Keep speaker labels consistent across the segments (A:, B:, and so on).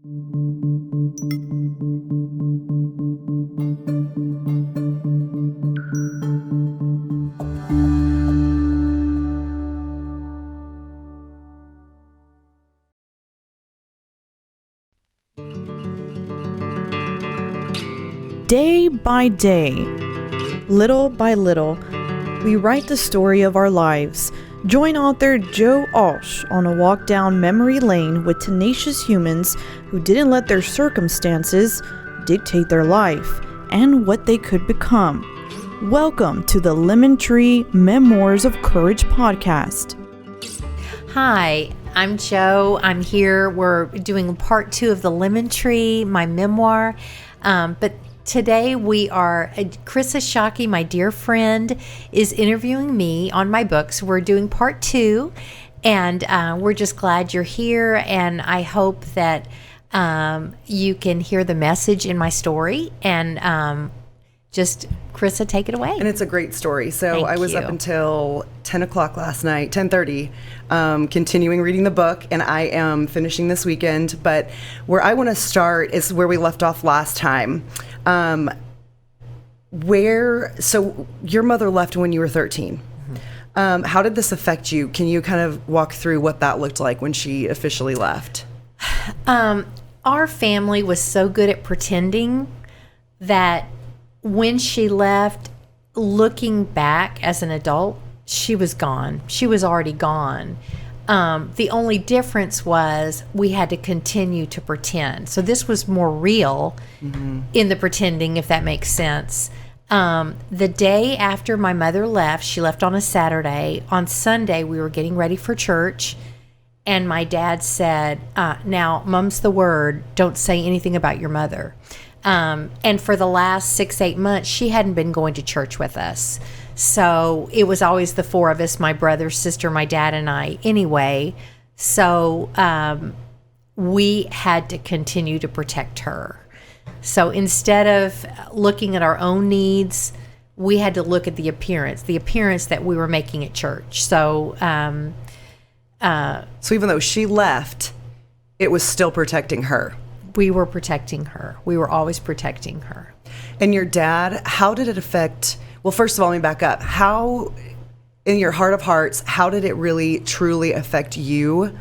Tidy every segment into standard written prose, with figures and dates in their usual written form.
A: Day by day, little by little, we write the story of our lives. Join author Joe Alch on a walk down memory lane with tenacious humans who didn't let their circumstances dictate their life and what they could become. Welcome to the Lemon Tree Memoirs of Courage podcast.
B: Hi, I'm Joe. I'm here. We're doing part 2 of the Lemon Tree, my memoir. But today we are, Chris Ashaki, my dear friend, is interviewing me on my books. We're doing part 2, and we're just glad you're here, and I hope that you can hear the message in my story, and just, Chrissa, take it away.
C: And it's a great story. So I was up until 10 o'clock last night, 10:30, continuing reading the book, and I am finishing this weekend. But where I want to start is where we left off last time. So your mother left when you were 13. Mm-hmm. How did this affect you? Can you kind of walk through what that looked like when she officially left?
B: Our family was so good at pretending that when she left, looking back as an adult, she was gone. She was already gone. The only difference was we had to continue to pretend. So this was more real in the pretending, if that makes sense. The day after my mother left, she left on a Saturday. On Sunday, we were getting ready for church, and my dad said, now, mum's the word, don't say anything about your mother. And for the last 6-8 months, she hadn't been going to church with us. So it was always the 4 of us, my brother, sister, my dad, and I anyway. So we had to continue to protect her. So instead of looking at our own needs, we had to look at the appearance that we were making at church. So
C: so even though she left, it was still protecting her.
B: We were protecting her. We were always protecting her.
C: And your dad, how did it affect... Well, first of all, let me back up. How, in your heart of hearts, how did it really, truly affect you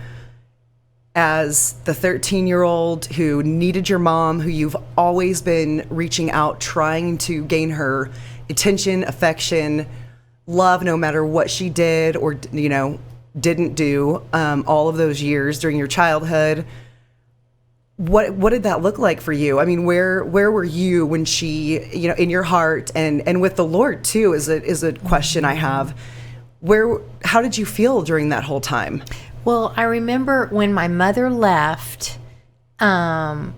C: as the 13-year-old who needed your mom, who you've always been reaching out, trying to gain her attention, affection, love, no matter what she did or, didn't do all of those years during your childhood? What did that look like for you? I mean, where were you when she, in your heart and with the Lord too, is a question I have. How did you feel during that whole time?
B: Well, I remember when my mother left, when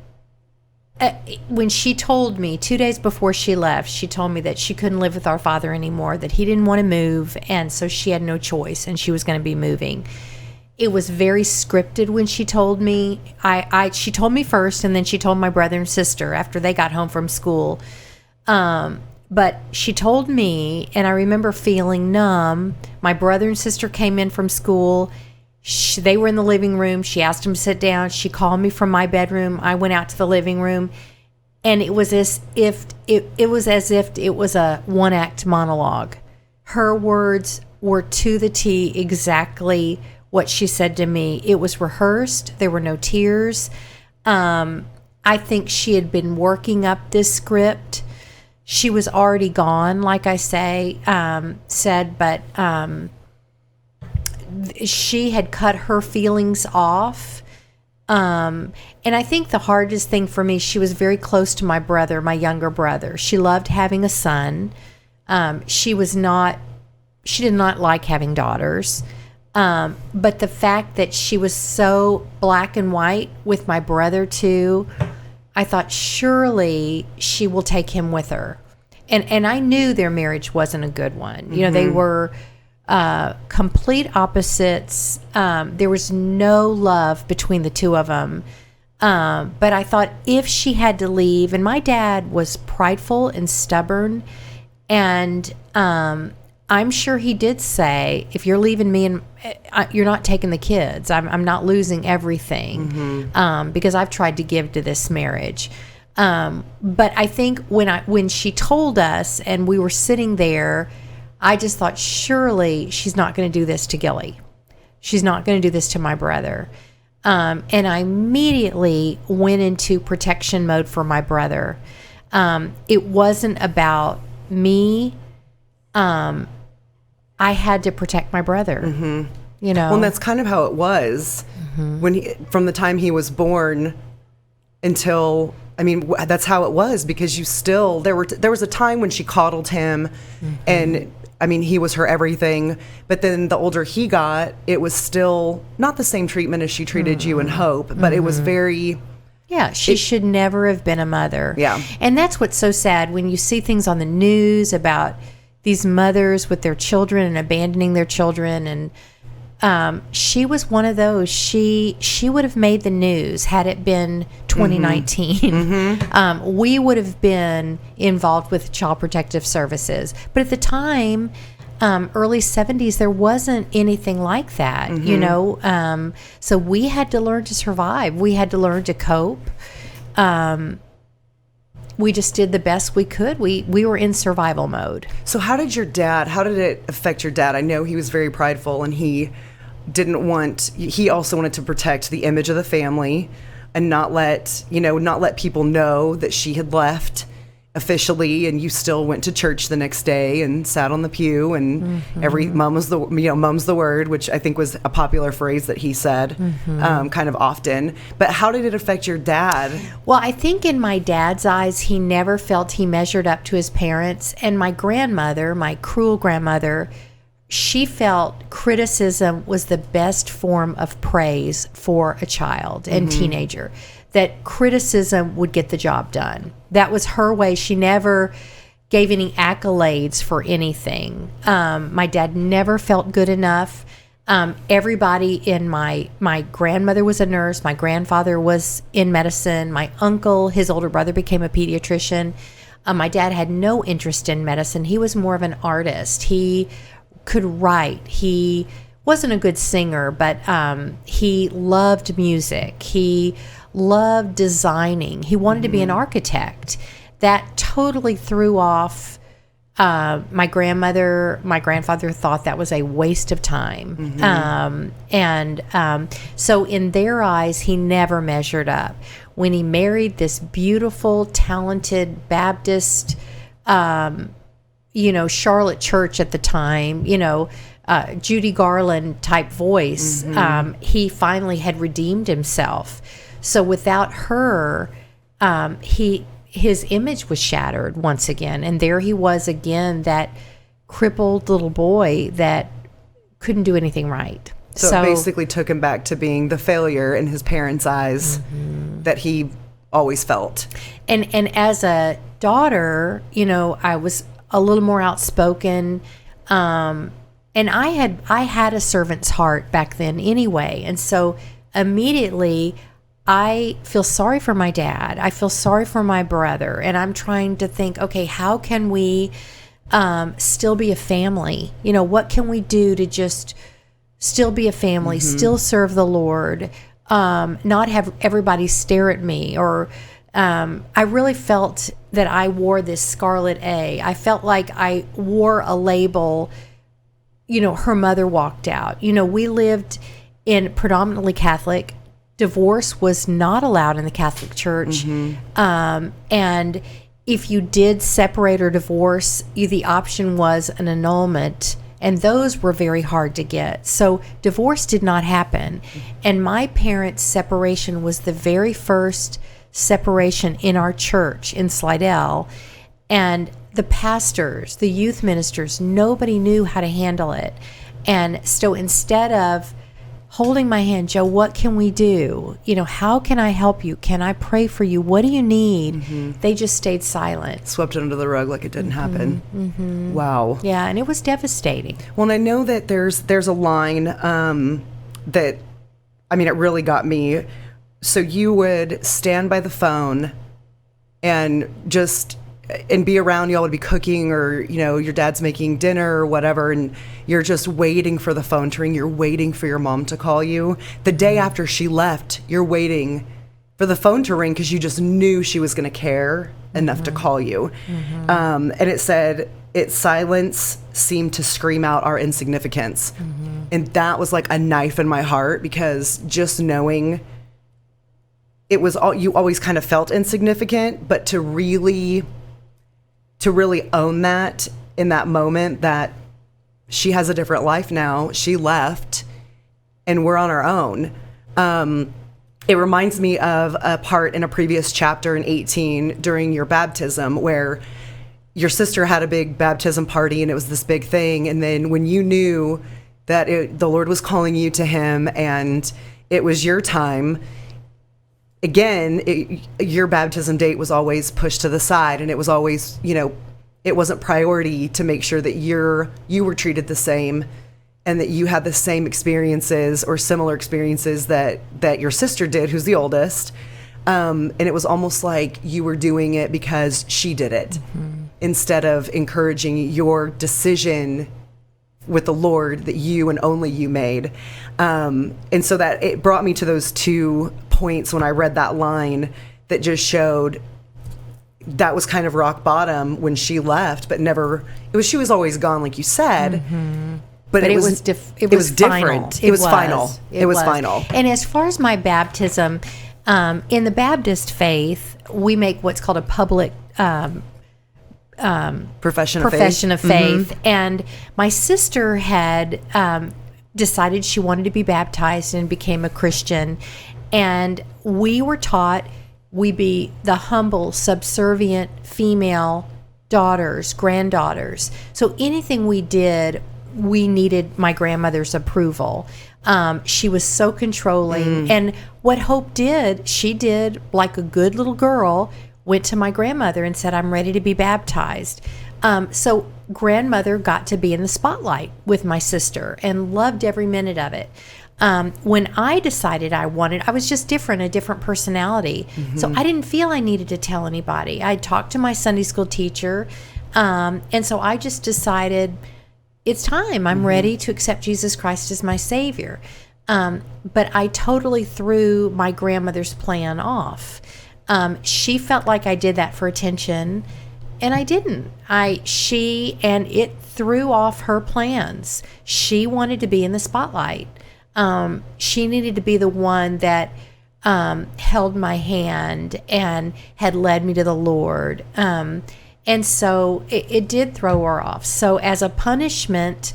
B: she told me 2 days before she left, she told me that she couldn't live with our father anymore, that he didn't want to move, and so she had no choice, and she was going to be moving. It was very scripted when she told me. She told me first, and then she told my brother and sister after they got home from school. But she told me, and I remember feeling numb. My brother and sister came in from school. They were in the living room. She asked them to sit down. She called me from my bedroom. I went out to the living room, and it was as if it was a one-act monologue. Her words were to the T exactly what she said to me. It was rehearsed. There were no tears. I think she had been working up this script. She was already gone, like I said, but she had cut her feelings off. And I think the hardest thing for me, she was very close to my brother, my younger brother. She loved having a son. She did not like having daughters. But the fact that she was so black and white with my brother too, I thought surely she will take him with her. And I knew their marriage wasn't a good one. They were complete opposites. There was no love between the two of them. But I thought if she had to leave, and my dad was prideful and stubborn, and I'm sure he did say, if you're leaving me and you're not taking the kids, I'm not losing everything, because I've tried to give to this marriage. But I think when she told us and we were sitting there, I just thought, surely she's not going to do this to Gilly. She's not going to do this to my brother. And I immediately went into protection mode for my brother. It wasn't about me. I had to protect my brother, you know.
C: Well, and that's kind of how it was when from the time he was born until, I mean, that's how it was, because you still, there was a time when she coddled him, and I mean, he was her everything. But then the older he got, it was still not the same treatment as she treated you and Hope, but it was very...
B: Yeah, she should never have been a mother.
C: Yeah.
B: And that's what's so sad when you see things on the news about these mothers with their children and abandoning their children. And she was one of those. She would have made the news had it been 2019. We would have been involved with Child Protective Services. But at the time, early 70s, there wasn't anything like that, you know. So we had to learn to survive. We had to learn to cope. We just did the best we could. We were in survival mode.
C: So how did it affect your dad? I know he was very prideful, and he also wanted to protect the image of the family and not let people know that she had left officially, and you still went to church the next day and sat on the pew, and mum's the word, which I think was a popular phrase that he said kind of often. But how did it affect your dad?
B: Well, I think in my dad's eyes, he never felt he measured up to his parents. And my grandmother, my cruel grandmother, she felt criticism was the best form of praise for a child and teenager, that criticism would get the job done. That was her way. She never gave any accolades for anything. My dad never felt good enough. Everybody in my grandmother was a nurse. My grandfather was in medicine. My uncle, his older brother, became a pediatrician. My dad had no interest in medicine. He was more of an artist. He could write. He wasn't a good singer, but he loved music. He loved designing. He wanted to be an architect. That totally threw off my grandmother. My grandfather thought that was a waste of time. So in their eyes, he never measured up. When he married this beautiful, talented Baptist, Charlotte Church at the time, Judy Garland type voice, he finally had redeemed himself. So without her, his image was shattered once again. And there he was again, that crippled little boy that couldn't do anything right.
C: So it basically took him back to being the failure in his parents' eyes that he always felt.
B: And as a daughter, I was a little more outspoken. And I had a servant's heart back then anyway. And so immediately I feel sorry for my dad. I feel sorry for my brother. And I'm trying to think, okay, how can we still be a family? What can we do to just still be a family, still serve the Lord, not have everybody stare at me? Or I really felt that I wore this scarlet A. I felt like I wore a label. Her mother walked out. We lived in predominantly Catholic. Divorce was not allowed in the Catholic Church. And if you did separate or divorce, the option was an annulment, and those were very hard to get. So divorce did not happen. And my parents' separation was the very first separation in our church in Slidell. And the pastors, the youth ministers, nobody knew how to handle it. And so instead of holding my hand, Joe, what can we do? How can I help you? Can I pray for you? What do you need? They just stayed silent.
C: Swept it under the rug like it didn't happen. Wow.
B: Yeah, and it was devastating.
C: Well, and I know that there's a line that, it really got me. So you would stand by the phone and just and be around. Y'all would be cooking, or your dad's making dinner or whatever, and you're just waiting for the phone to ring. You're waiting for your mom to call you. The day after she left, you're waiting for the phone to ring because you just knew she was going to care enough to call you. And it said, its silence seemed to scream out our insignificance. And that was like a knife in my heart, because just knowing it was all, you always kind of felt insignificant, but to really own that in that moment, that she has a different life now. She left and we're on our own. It reminds me of a part in a previous chapter in 18 during your baptism, where your sister had a big baptism party and it was this big thing. And then when you knew that the Lord was calling you to him and it was your time, again, your baptism date was always pushed to the side, and it was always, it wasn't priority to make sure that you were treated the same and that you had the same experiences or similar experiences that your sister did, who's the oldest. And it was almost like you were doing it because she did it, instead of encouraging your decision with the Lord that you and only you made. And so that it brought me to those 2 points when I read that line that just showed that was kind of rock bottom when she left, but she was always gone, like you said. But it was different. It was final. It was final.
B: And as far as my baptism, in the Baptist faith, we make what's called a public
C: profession
B: of faith. And my sister had decided she wanted to be baptized and became a Christian. And we were taught we be the humble, subservient female daughters, granddaughters. So anything we did, we needed my grandmother's approval. She was so controlling. And what Hope did, she did like a good little girl, went to my grandmother and said, I'm ready to be baptized. So grandmother got to be in the spotlight with my sister and loved every minute of it. When I decided I was just different, a different personality. So I didn't feel I needed to tell anybody. I talked to my Sunday school teacher. And so I just decided it's time. I'm ready to accept Jesus Christ as my Savior. But I totally threw my grandmother's plan off. She felt like I did that for attention, and I didn't. It threw off her plans. She wanted to be in the spotlight. She needed to be the one that held my hand and had led me to the Lord. And so it did throw her off. So as a punishment,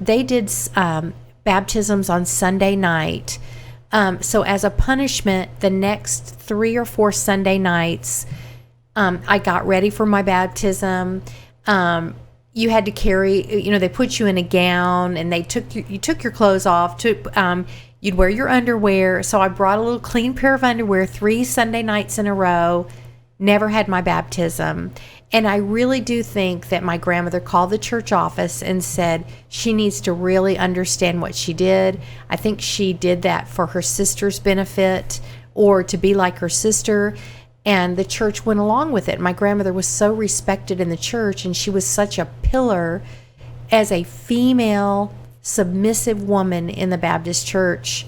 B: they did baptisms on Sunday night. So as a punishment, the next 3 or 4 Sunday nights, I got ready for my baptism. You had to carry, they put you in a gown, and you took your clothes off. You'd wear your underwear. So I brought a little clean pair of underwear 3 Sunday nights in a row. Never had my baptism. And I really do think that my grandmother called the church office and said she needs to really understand what she did. I think she did that for her sister's benefit, or to be like her sister. And the church went along with it. My grandmother was so respected in the church, and she was such a pillar as a female, submissive woman in the Baptist church.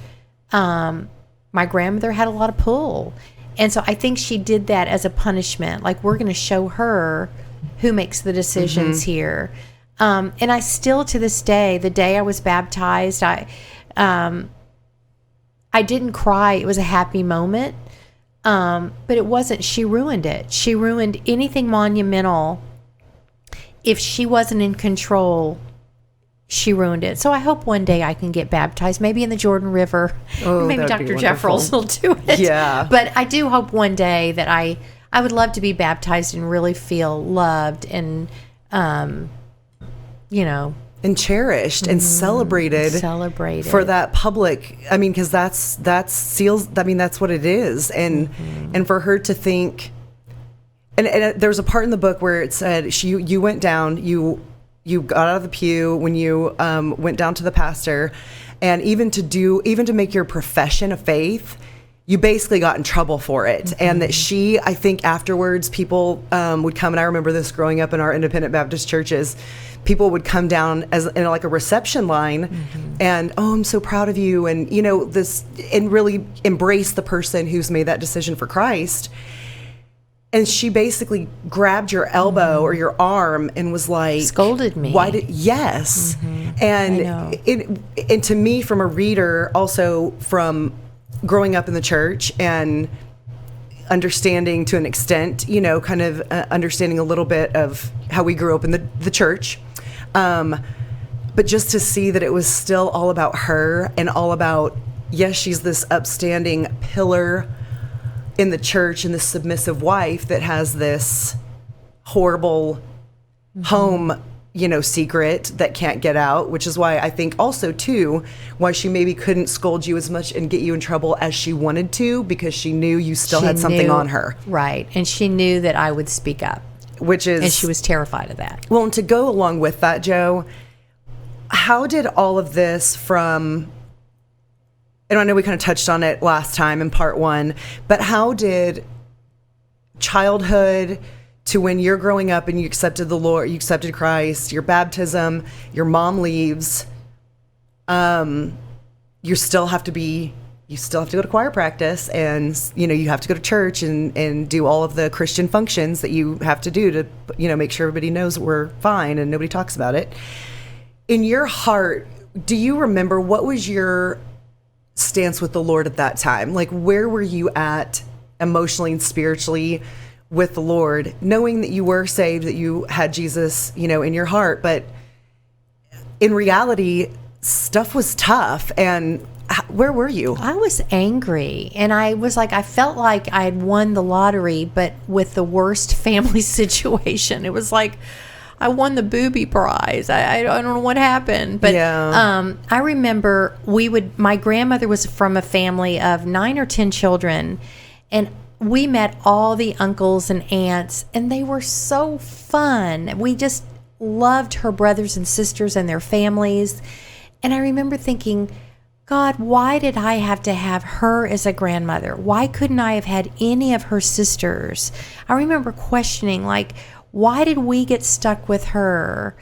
B: My grandmother had a lot of pull. And so I think she did that as a punishment. Like, we're going to show her who makes the decisions here. And I still, to this day, the day I was baptized, I didn't cry. It was a happy moment. But it wasn't. She ruined it. She ruined anything monumental. If she wasn't in control, she ruined it. So I hope one day I can get baptized, maybe in the Jordan River. Maybe Dr. Jeffress will do it.
C: Yeah.
B: But I do hope one day that I would love to be baptized and really feel loved and, and
C: cherished and celebrated for that public. I mean, because that's what it is. And for her to think, and there was a part in the book where it said you went down, you got out of the pew when you went down to the pastor, and even to make your profession of faith, you basically got in trouble for it. And that she, I think afterwards, people would come, and I remember this growing up in our independent Baptist churches, people would come down as in like a reception line and, oh, I'm so proud of you. And, you know, this, and really embrace the person who's made that decision for Christ. And she basically grabbed your elbow or your arm and was like,
B: scolded me.
C: Why did, yes. And and to me, from a reader, also from growing up in the church and understanding to an extent, you know, kind of understanding a little bit of how we grew up in the church. But just to see that it was still all about her and all about, yes, she's this upstanding pillar in the church and this submissive wife that has this horrible home, you know, secret that can't get out, which is why I think also too, why she maybe couldn't scold you as much and get you in trouble as she wanted to, because she knew you still had something on her.
B: Right. And she knew that I would speak up. And she was terrified of that.
C: Well, and to go along with that, Joe, how did all of this from, and I know we kind of touched on it last time in part one, but how did childhood to when you're growing up and you accepted the Lord, you accepted Christ, your baptism, your mom leaves, you still have to go to choir practice, and, you know, you have to go to church and do all of the Christian functions that you have to do to, you know, make sure everybody knows we're fine and nobody talks about it. In your heart, do you remember what was your stance with the Lord at that time? Like, where were you at emotionally and spiritually with the Lord, knowing that you were saved, that you had Jesus, you know, in your heart, but in reality, stuff was tough. And where were you?
B: I was angry, and I was like, I felt like I had won the lottery, but with the worst family situation. It was like I won the booby prize. I don't know what happened, but I remember my grandmother was from a family of 9 or 10 children, and we met all the uncles and aunts, and they were so fun. We just loved her brothers and sisters and their families. And I remember thinking, God, why did I have to have her as a grandmother? Why couldn't I have had any of her sisters? I remember questioning, like, why did we get stuck with her?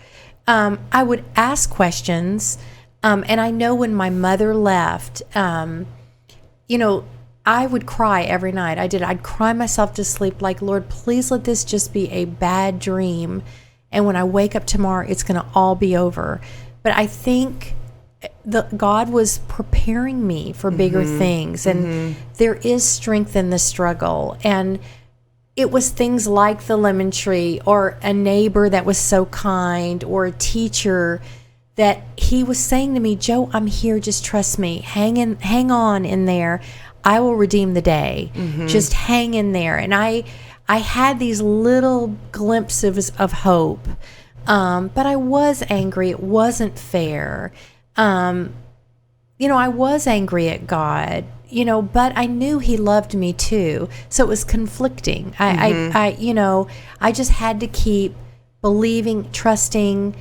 B: I would ask questions. And I know when my mother left, you know, I would cry every night. I'd cry myself to sleep, like, Lord, please let this just be a bad dream. And when I wake up tomorrow, it's going to all be over. But I think God was preparing me for bigger things. And there is strength in the struggle. And it was things like the lemon tree, or a neighbor that was so kind, or a teacher that he was saying to me, Joe, I'm here. Just trust me. Hang on in there. I will redeem the day. Just hang in there. And I had these little glimpses of hope. But I was angry. It wasn't fair. You know, I was angry at God, you know, but I knew he loved me too. So it was conflicting. I just had to keep believing, trusting.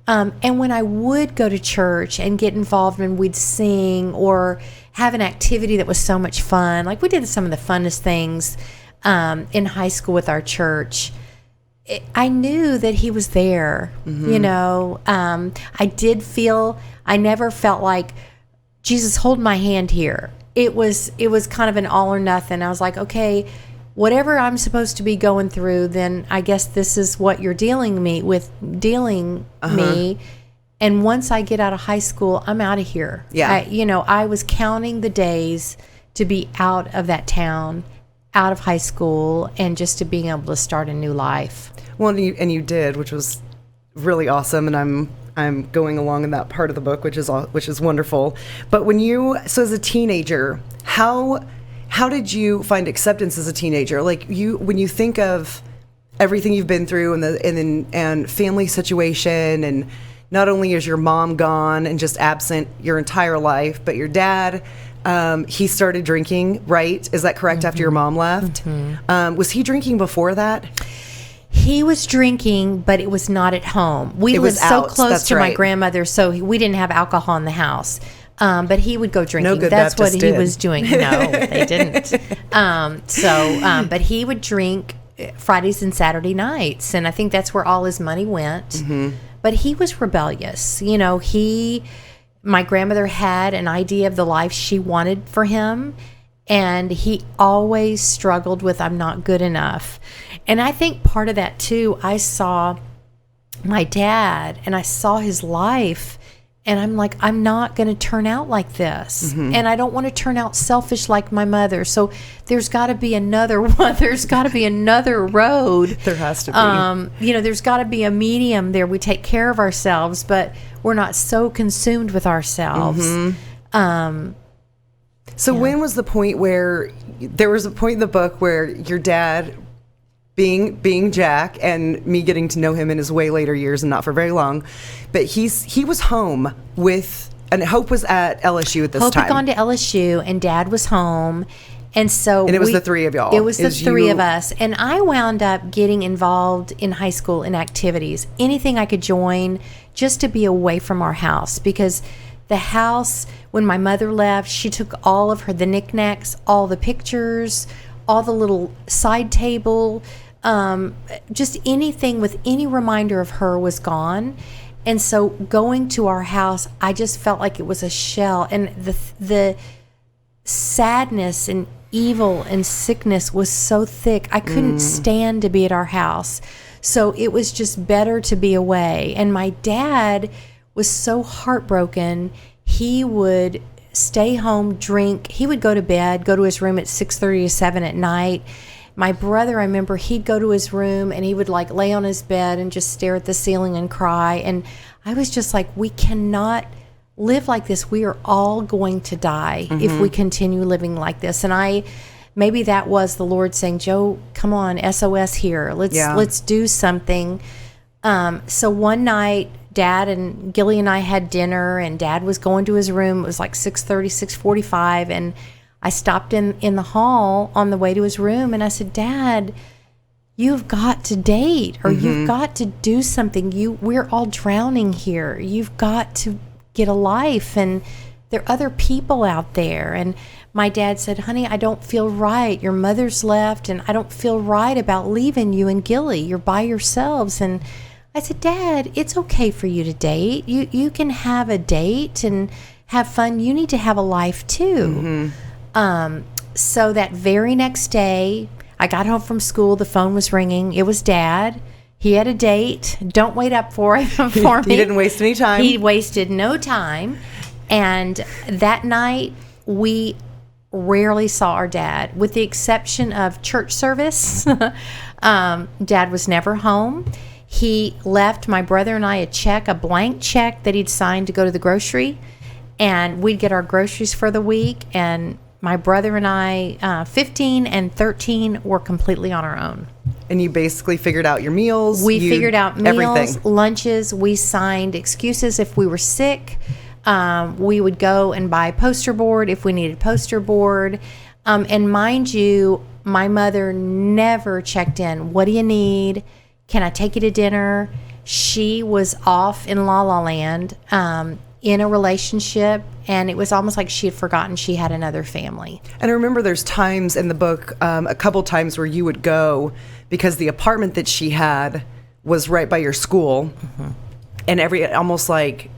B: And when I would go to church and get involved, and we'd sing or have an activity that was so much fun, like we did some of the funnest things in high school with our church, I knew that he was there. You know, I never felt like, Jesus, hold my hand here. It was kind of an all or nothing. I was like, okay, whatever I'm supposed to be going through, then I guess this is what you're dealing me. And once I get out of high school, I'm out of here. I was counting the days to be out of that town, out of high school, and just to being able to start a new life.
C: Well, and you did, which was really awesome. And I'm going along in that part of the book, which is wonderful. But so as a teenager, how did you find acceptance as a teenager? Like, when you think of everything you've been through and family situation, and not only is your mom gone and just absent your entire life, but your dad, he started drinking, right? Is that correct? After your mom left? Was he drinking before that?
B: He was drinking, but it was not at home. We lived so close to my grandmother, so we didn't have alcohol in the house. But he would go drinking.
C: No good
B: That's
C: Baptist
B: what he
C: did.
B: was doing. No, they didn't. But he would drink Fridays and Saturday nights, and I think that's where all his money went.
C: Mm-hmm.
B: But he was rebellious. You know, my grandmother had an idea of the life she wanted for him, and he always struggled with, I'm not good enough. And I think part of that too, I saw my dad and I saw his life, and I'm like, I'm not going to turn out like this.
C: Mm-hmm.
B: And I don't want to turn out selfish like my mother. So there's got to be another one. There's got to be another road.
C: There has to be.
B: You know, there's got to be a medium there. We take care of ourselves, but we're not so consumed with ourselves.
C: Mm-hmm. So when was the point where there was a point in the book where your dad, being Jack, and me getting to know him in his way later years and not for very long, but he was home with, and Hope was at LSU at this
B: Hope
C: time.
B: had gone to LSU, and Dad was home. And so
C: And it was the three of y'all.
B: It was the three
C: you-
B: of us. And I wound up getting involved in high school in activities, anything I could join just to be away from our house. Because the house, when my mother left, she took all of the knickknacks, all the pictures, all the little side table, just anything with any reminder of her was gone. And so going to our house, I just felt like it was a shell. And the sadness and evil and sickness was so thick. I couldn't stand to be at our house. So it was just better to be away. And my dad was so heartbroken. He would stay home, drink. He would go to bed, go to his room at 6:30 to 7 at night. My brother, I remember, he'd go to his room and he would like lay on his bed and just stare at the ceiling and cry. And I was just like, we cannot live like this. We are all going to die if we continue living like this. And maybe that was the Lord saying, Joe, come on, SOS here. Let's do something. So one night, Dad and Gilly and I had dinner, and Dad was going to his room. It was like 6:30, 6:45, and I stopped in the hall on the way to his room, and I said, Dad, you've got to date, or you've got to do something. We're all drowning here. You've got to get a life, and there are other people out there. And my dad said, honey, I don't feel right. Your mother's left, and I don't feel right about leaving you and Gilly. You're by yourselves. And I said, Dad, it's okay for you to date. You can have a date and have fun. You need to have a life too. So that very next day, I got home from school. The phone was ringing. It was Dad. He had a date. Don't wait up for me.
C: He didn't waste any time.
B: He wasted no time. And that night, we rarely saw our dad, with the exception of church service. Dad was never home. He left my brother and I a blank check that he'd signed to go to the grocery, and we'd get our groceries for the week. And my brother and I, 15 and 13, were completely on our own.
C: And you basically figured out your meals.
B: We figured out meals,
C: everything.
B: lunches. We signed excuses if we were sick. We would go and buy poster board if we needed poster board. And mind you, my mother never checked in. What do you need? Can I take you to dinner? She was off in La La Land in a relationship, and it was almost like she had forgotten she had another family.
C: And I remember there's times in the book, a couple times where you would go because the apartment that she had was right by your school. And almost like,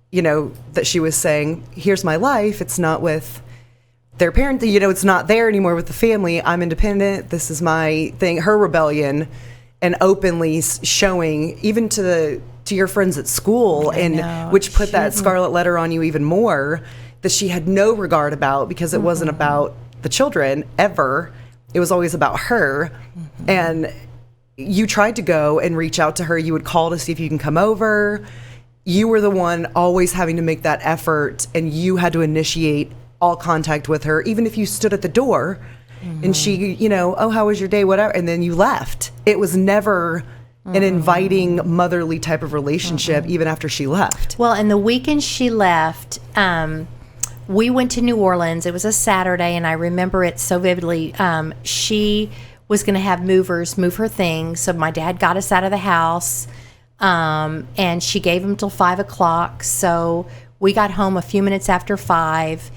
C: you know, that she was saying, here's my life. It's not with their parent, you know, it's not there anymore with the family. I'm independent. This is my thing. Her rebellion, and openly showing even to your friends at school, and which put that scarlet letter on you even more, that she had no regard about, because it wasn't about the children ever. It was always about her. And you tried to go and reach out to her. You would call to see if you can come over. You were the one always having to make that effort, and you had to initiate all contact with her, even if you stood at the door and she, you know, oh, how was your day, whatever, and then you left. It was never an inviting motherly type of relationship, even after she left.
B: Well, and the weekend she left, we went to New Orleans. It was a Saturday, and I remember it so vividly. She was going to have movers move her things, so my dad got us out of the house, and she gave him till 5 o'clock. So We got home a few minutes after 5,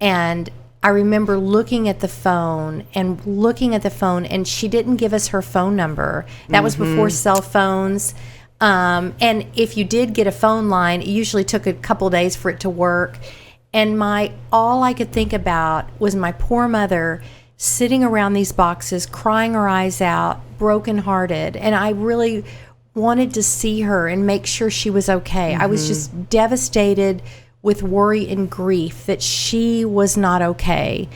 B: and I remember looking at the phone, and she didn't give us her phone number. That was before cell phones. And if you did get a phone line, it usually took a couple days for it to work. And all I could think about was my poor mother sitting around these boxes, crying her eyes out, brokenhearted. And I really wanted to see her and make sure she was okay. I was just devastated with worry and grief that she was not okay.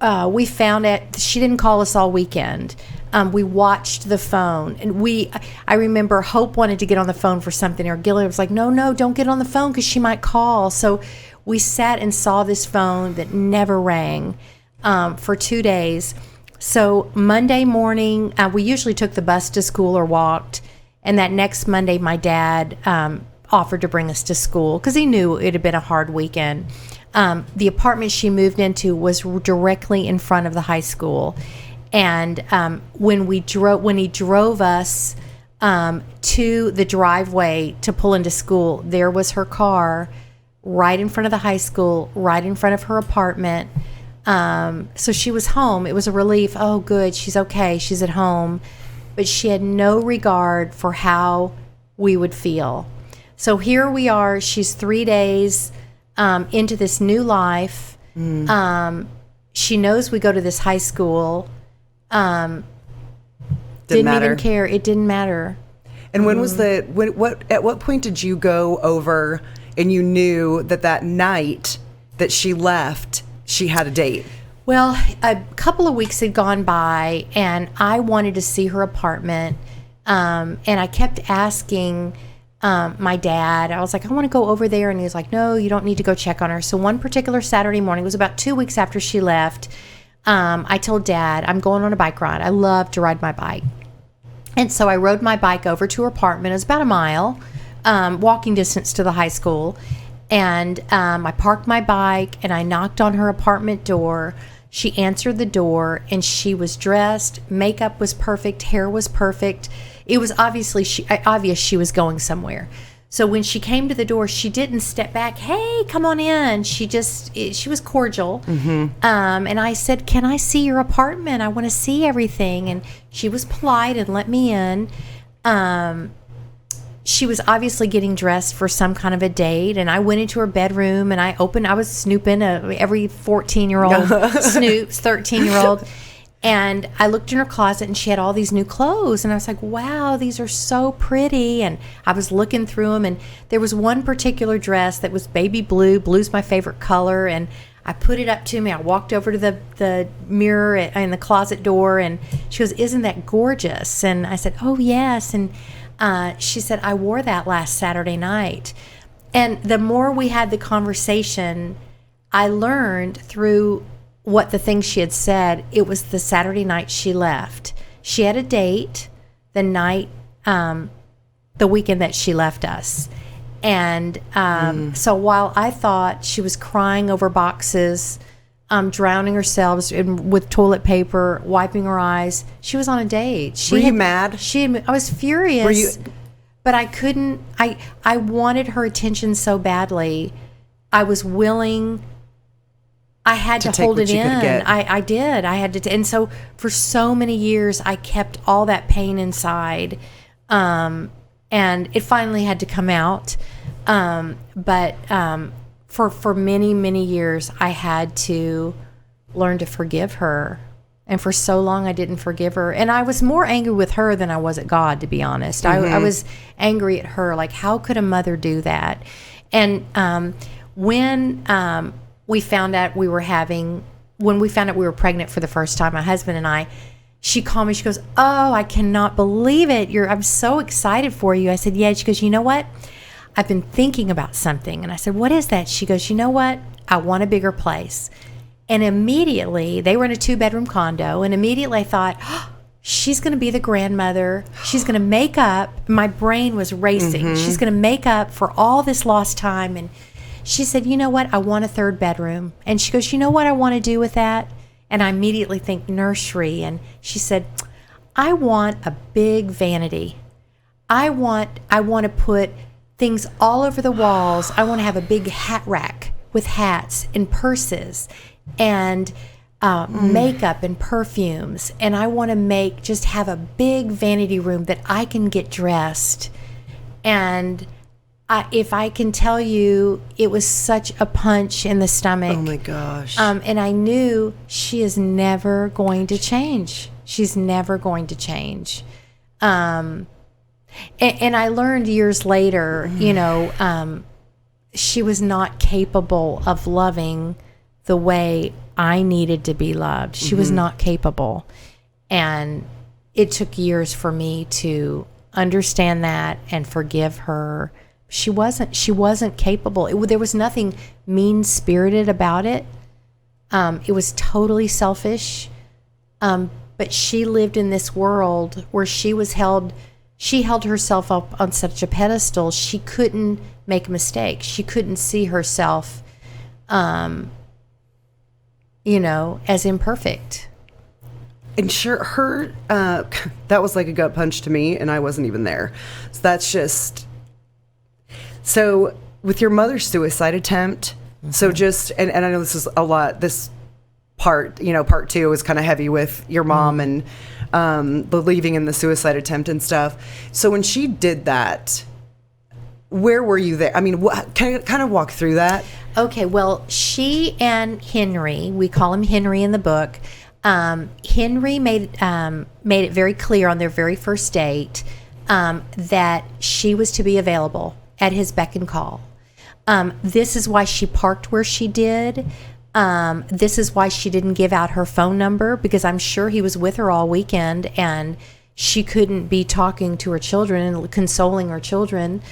B: We found it. She didn't call us all weekend. We watched the phone, and I remember Hope wanted to get on the phone for something, or Gillian was like, no, don't get on the phone because she might call. So we sat and saw this phone that never rang for 2 days. So Monday morning, we usually took the bus to school or walked, and that next Monday, my dad offered to bring us to school because he knew it had been a hard weekend. The apartment she moved into was directly in front of the high school. And when he drove us to the driveway to pull into school, there was her car right in front of the high school, right in front of her apartment. So she was home. It was a relief. Oh, good. She's okay. She's at home. But she had no regard for how we would feel. So here we are. She's 3 days into this new life. She knows we go to this high school. Didn't even care. It didn't matter.
C: And when was at what point did you go over and you knew that night that she left, she had a date?
B: Well, a couple of weeks had gone by, and I wanted to see her apartment. And I kept asking my dad. I was like, I want to go over there. And he was like, no, you don't need to go check on her. So one particular Saturday morning, it was about 2 weeks after she left, I told Dad, I'm going on a bike ride. I love to ride my bike. And so I rode my bike over to her apartment. It was about a mile, walking distance to the high school. And I parked my bike, and I knocked on her apartment door. She answered the door, and she was dressed. Makeup was perfect. Hair was perfect. It was obvious she was going somewhere. So when she came to the door, she didn't step back. Hey, come on in. She was cordial. And I said, can I see your apartment? I want to see everything. And she was polite and let me in. She was obviously getting dressed for some kind of a date. And I went into her bedroom, and I was snooping. Every 14-year-old snoops, 13-year-old. And I looked in her closet, and she had all these new clothes. And I was like, wow, these are so pretty. And I was looking through them, and there was one particular dress that was baby blue. Blue's my favorite color. And I put it up to me. I walked over to the mirror in the closet door, and she goes, isn't that gorgeous? And I said, oh, yes. And she said, I wore that last Saturday night. And the more we had the conversation, I learned through what the things she had said, it was the Saturday night she left. She had a date the night, the weekend that she left us. And so while I thought she was crying over boxes, drowning herself with toilet paper, wiping her eyes, she was on a date.
C: Were you mad?
B: I was furious, but I couldn't. I wanted her attention so badly. I was willing. I had to hold it in. I did. I had to. And so for so many years, I kept all that pain inside. And it finally had to come out. But for many, many years, I had to learn to forgive her. And for so long, I didn't forgive her. And I was more angry with her than I was at God, to be honest. I was angry at her. Like, how could a mother do that? And when we found out we were pregnant for the first time, my husband and I, she called me. She goes, oh, I cannot believe it. I'm so excited for you. I said, yeah. She goes, you know what? I've been thinking about something. And I said, what is that? She goes, you know what? I want a bigger place. And immediately, they were in a 2-bedroom condo. And immediately I thought, oh, she's going to be the grandmother. She's going to make up. My brain was racing. She's going to make up for all this lost time. And she said, you know what? I want a 3rd bedroom. And she goes, you know what I want to do with that? And I immediately think nursery. And she said, I want a big vanity. I want to put things all over the walls. I want to have a big hat rack with hats and purses and makeup and perfumes. And I want to just have a big vanity room that I can get dressed. And if I can tell you, it was such a punch in the stomach.
C: Oh my gosh.
B: And I knew she is never going to change. She's never going to change. And I learned years later, she was not capable of loving the way I needed to be loved. She was not capable. And it took years for me to understand that and forgive her. She wasn't capable. There was nothing mean-spirited about it. It was totally selfish. But she lived in this world where she held herself up on such a pedestal. She couldn't make a mistake. She couldn't see herself, as imperfect.
C: And sure, her, that was like a gut punch to me, and I wasn't even there. So that's just... So with your mother's suicide attempt, so just, and I know this is a lot, this part 2 is kind of heavy with your mom and believing in the suicide attempt and stuff. So when she did that, where were you there? I mean, kind of walk through that.
B: Okay, well, she and Henry, we call him Henry in the book, Henry made it very clear on their very first date that she was to be available at his beck and call. This is why she parked where she did. This is why she didn't give out her phone number, because I'm sure he was with her all weekend and she couldn't be talking to her children and consoling her children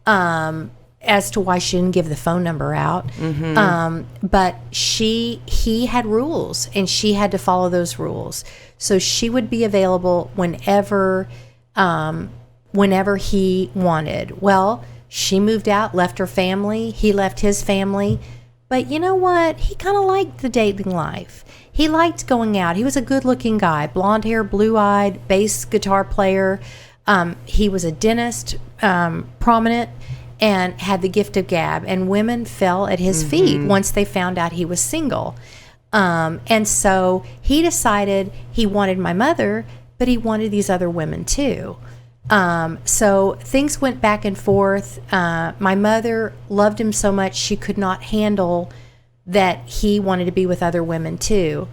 B: as to why she didn't give the phone number out. But he had rules and she had to follow those rules. So she would be available whenever he wanted. Well, she moved out, left her family. He left his family. But you know what? He kind of liked the dating life. He liked going out. He was a good-looking guy, blonde hair, blue-eyed, bass guitar player. He was a dentist, prominent, and had the gift of gab. And women fell at his feet once they found out he was single. And so he decided he wanted my mother, but he wanted these other women too. So things went back and forth. My mother loved him so much she could not handle that he wanted to be with other women too.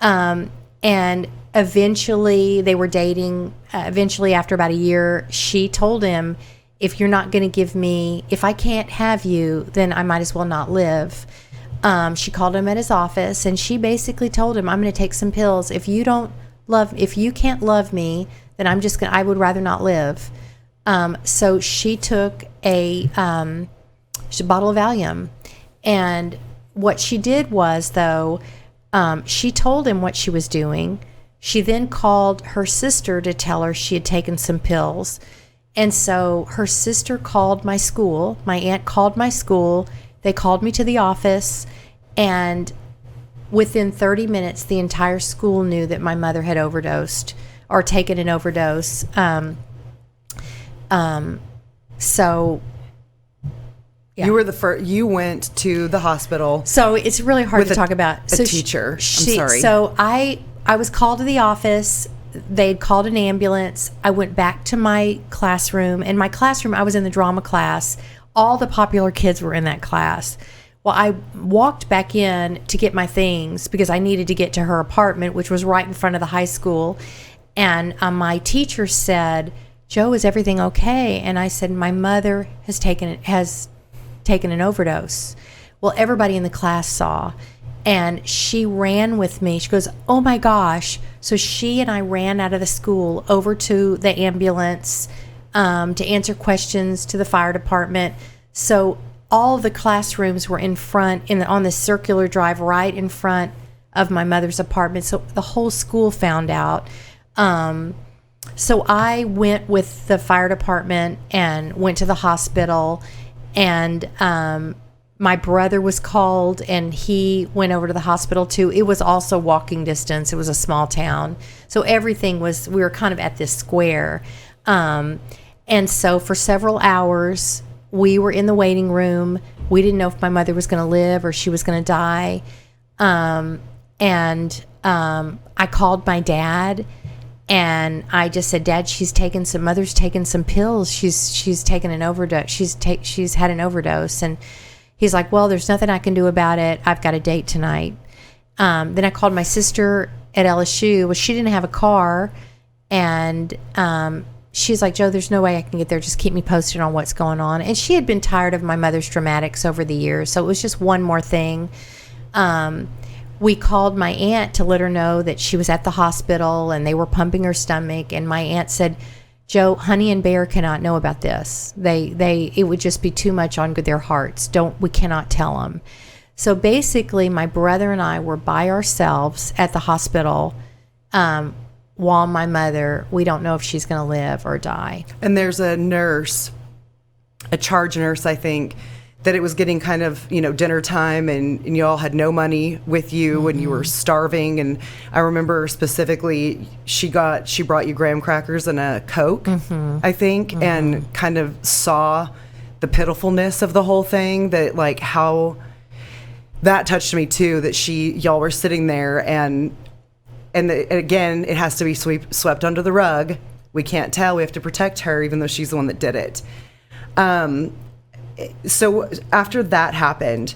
B: And eventually they were dating. Eventually, after about a year, she told him, if you're not going to give me, if I can't have you, then I might as well not live. She called him at his office and she basically told him, I'm going to take some pills. If you can't love me, then I would rather not live. So she took a bottle of Valium. And what she did was, though, she told him what she was doing. She then called her sister to tell her she had taken some pills. And so her sister called my school. My aunt called my school. They called me to the office. And within 30 minutes, the entire school knew that my mother had overdosed or taken an overdose. So yeah.
C: You were the first. You went to the hospital.
B: So it's really hard to talk about.
C: A teacher. I'm sorry.
B: So I was called to the office. They'd called an ambulance. I went back to my classroom. In my classroom, I was in the drama class. All the popular kids were in that class. Well, I walked back in to get my things because I needed to get to her apartment, which was right in front of the high school. And my teacher said, "Joe, is everything okay?" And I said, "My mother has taken an overdose." Well, everybody in the class saw. And she ran with me. She goes, "Oh my gosh." So she and I ran out of the school over to the ambulance to answer questions to the fire department. So all the classrooms were in front on the circular drive right in front of my mother's apartment. So the whole school found out. So I went with the fire department and went to the hospital, and my brother was called and he went over to the hospital too. It was also walking distance. It was a small town. So everything we were kind of at this square. And so for several hours, we were in the waiting room. We didn't know if my mother was going to live or she was going to die. I called my dad, and I just said, Dad, mother's taken some pills. She's taken an overdose. She's had an overdose. And he's like, well, there's nothing I can do about it. I've got a date tonight. Then I called my sister at LSU. Well, she didn't have a car. And she's like, Joe, there's no way I can get there. Just keep me posted on what's going on. And she had been tired of my mother's dramatics over the years. So it was just one more thing. We called my aunt to let her know that she was at the hospital and they were pumping her stomach. And my aunt said, Joe, Honey and Bear cannot know about this. It would just be too much on their hearts. We cannot tell them. So basically, my brother and I were by ourselves at the hospital while my mother, we don't know if she's going to live or die.
C: And there's a nurse, a charge nurse, I think, that it was getting kind of, dinner time and you all had no money with you and you were starving. And I remember specifically she brought you graham crackers and a Coke, I think, and kind of saw the pitifulness of the whole thing, that like how that touched me too, that y'all were sitting there and again, it has to be swept under the rug. We can't tell. We have to protect her, even though she's the one that did it. So after that happened,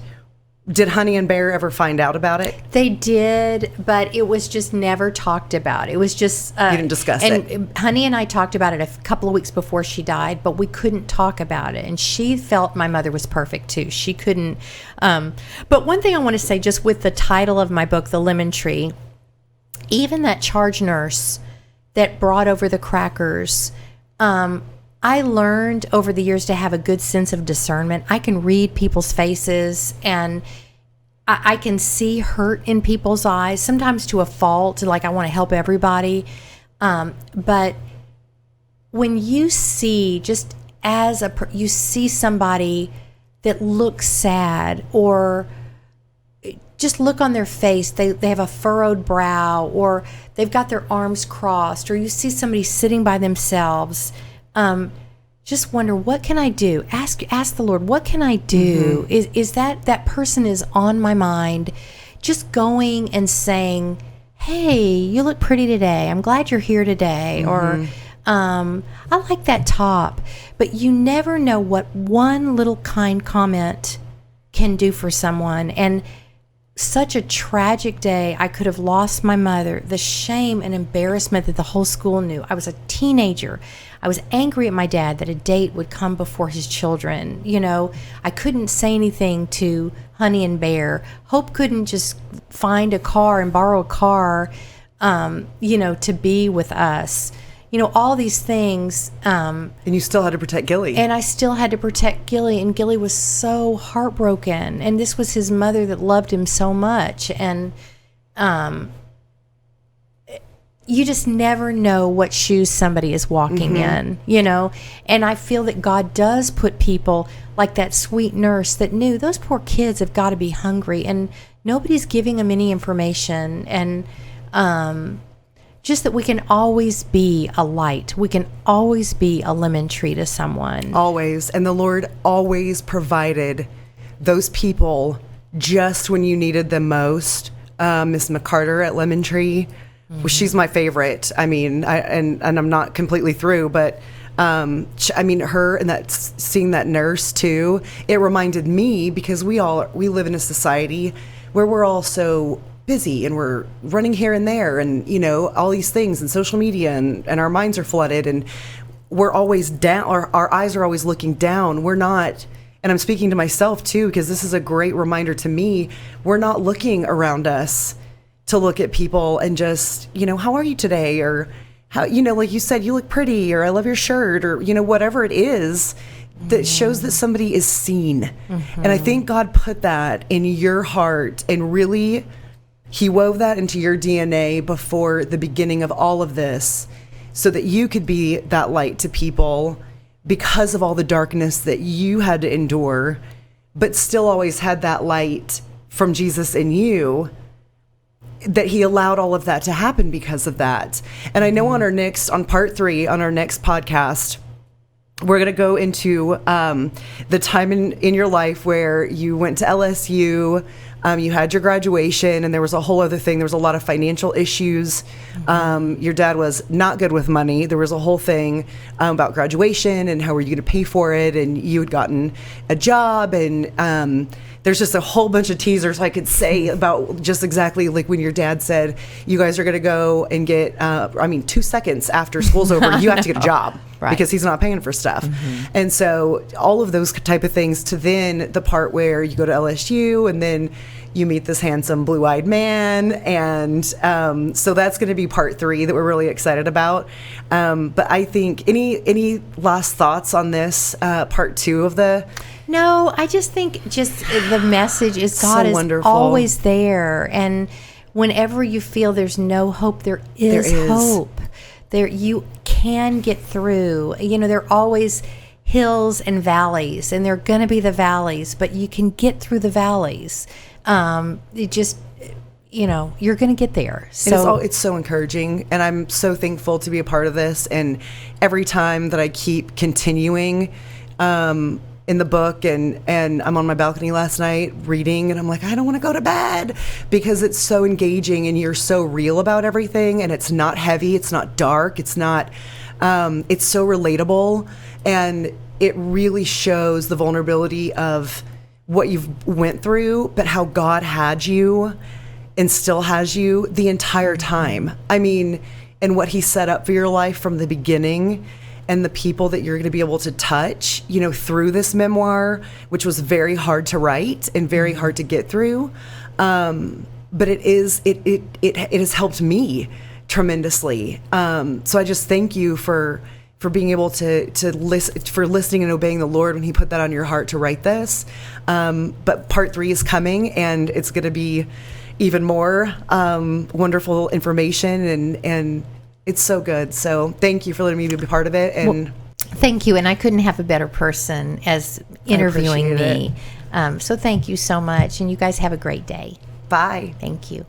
C: did Honey and Bear ever find out about it?
B: They did, but it was just never talked about. It was just...
C: you didn't discuss it?
B: And Honey and I talked about it a couple of weeks before she died, but we couldn't talk about it. And she felt my mother was perfect, too. She couldn't... but one thing I want to say, just with the title of my book, The Lemon Tree, even that charge nurse that brought over the crackers... I learned over the years to have a good sense of discernment. I can read people's faces, and I can see hurt in people's eyes, sometimes to a fault, like I want to help everybody. But when you see, just as you see somebody that looks sad, or just look on their face, they have a furrowed brow, or they've got their arms crossed, or you see somebody sitting by themselves, just wonder, what can I do? Ask the Lord, what can I do? Is that person is on my mind? Just going and saying, hey, you look pretty today. I'm glad you're here today. Or, I like that top. But you never know what one little kind comment can do for someone. And such a tragic day. I could have lost my mother. The shame and embarrassment that the whole school knew. I was a teenager. I was angry at my dad that a date would come before his children. I couldn't say anything to Honey and Bear. Hope couldn't just find a car and borrow a car, to be with us. All these things.
C: And you still had to protect Gilly.
B: And I still had to protect Gilly. And Gilly was so heartbroken. And this was his mother that loved him so much. And you just never know what shoes somebody is walking in, And I feel that God does put people like that sweet nurse that knew those poor kids have got to be hungry. And nobody's giving them any information. And just that we can always be a light. We can always be a lemon tree to someone.
C: Always. And the Lord always provided those people just when you needed them most. Miss McCarter at Lemon Tree, she's my favorite. I mean, and I'm not completely through, but her and seeing that nurse too, it reminded me, because we live in a society where we're all so busy and we're running here and there and all these things and social media and our minds are flooded and we're always down, our eyes are always looking down. We're not, and I'm speaking to myself too, because this is a great reminder to me, we're not looking around us to look at people and just, how are you today? Or how, like you said, you look pretty, or I love your shirt, or, whatever it is that shows that somebody is seen. And I think God put that in your heart, and really He wove that into your DNA before the beginning of all of this, so that you could be that light to people because of all the darkness that you had to endure, but still always had that light from Jesus in you, that He allowed all of that to happen because of that. And I know on part 3, on our next podcast, we're going to go into the time in your life where you went to LSU, you had your graduation, and there was a whole other thing. There was a lot of financial issues. Your dad was not good with money. There was a whole thing about graduation and how were you going to pay for it, and you had gotten a job, and there's just a whole bunch of teasers I could say about just exactly like when your dad said, you guys are going to go and get, 2 seconds after school's over, you have to get a job. Right. Because he's not paying for stuff. And so all of those type of things to then the part where you go to LSU and then you meet this handsome blue-eyed man. And so that's going to be part 3 that we're really excited about. But I think any last thoughts on this part 2 of the...
B: No, I just think just the message is God is
C: wonderful.
B: Always there. And whenever you feel there's no hope, there is hope. There, you can get through. There are always hills and valleys, and there are going to be the valleys, but you can get through the valleys. It just, you're going to get there. So
C: it's so encouraging, and I'm so thankful to be a part of this. And every time that I keep continuing, in the book, and I'm on my balcony last night reading, and I'm like, I don't want to go to bed because it's so engaging and you're so real about everything, and it's not heavy, it's not dark, it's not it's so relatable, and it really shows the vulnerability of what you've went through, but how God had you and still has you the entire time. And what he set up for your life from the beginning, and the people that you're going to be able to touch, through this memoir, which was very hard to write and very hard to get through. But it has helped me tremendously. So I just thank you for being able to listen, for listening and obeying the Lord when he put that on your heart to write this. But part 3 is coming, and it's going to be even more wonderful information, and it's so good. So thank you for letting me be a part of it. And
B: thank you. And I couldn't have a better person as interviewing me. So thank you so much. And you guys have a great day.
C: Bye.
B: Thank you.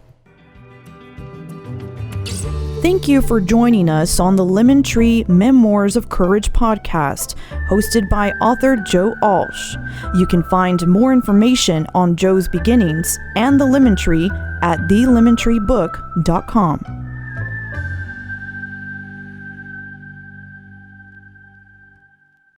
A: Thank you for joining us on the Lemon Tree Memoirs of Courage podcast, hosted by author Joe Alch. You can find more information on Joe's beginnings and the Lemon Tree at thelemontreebook.com.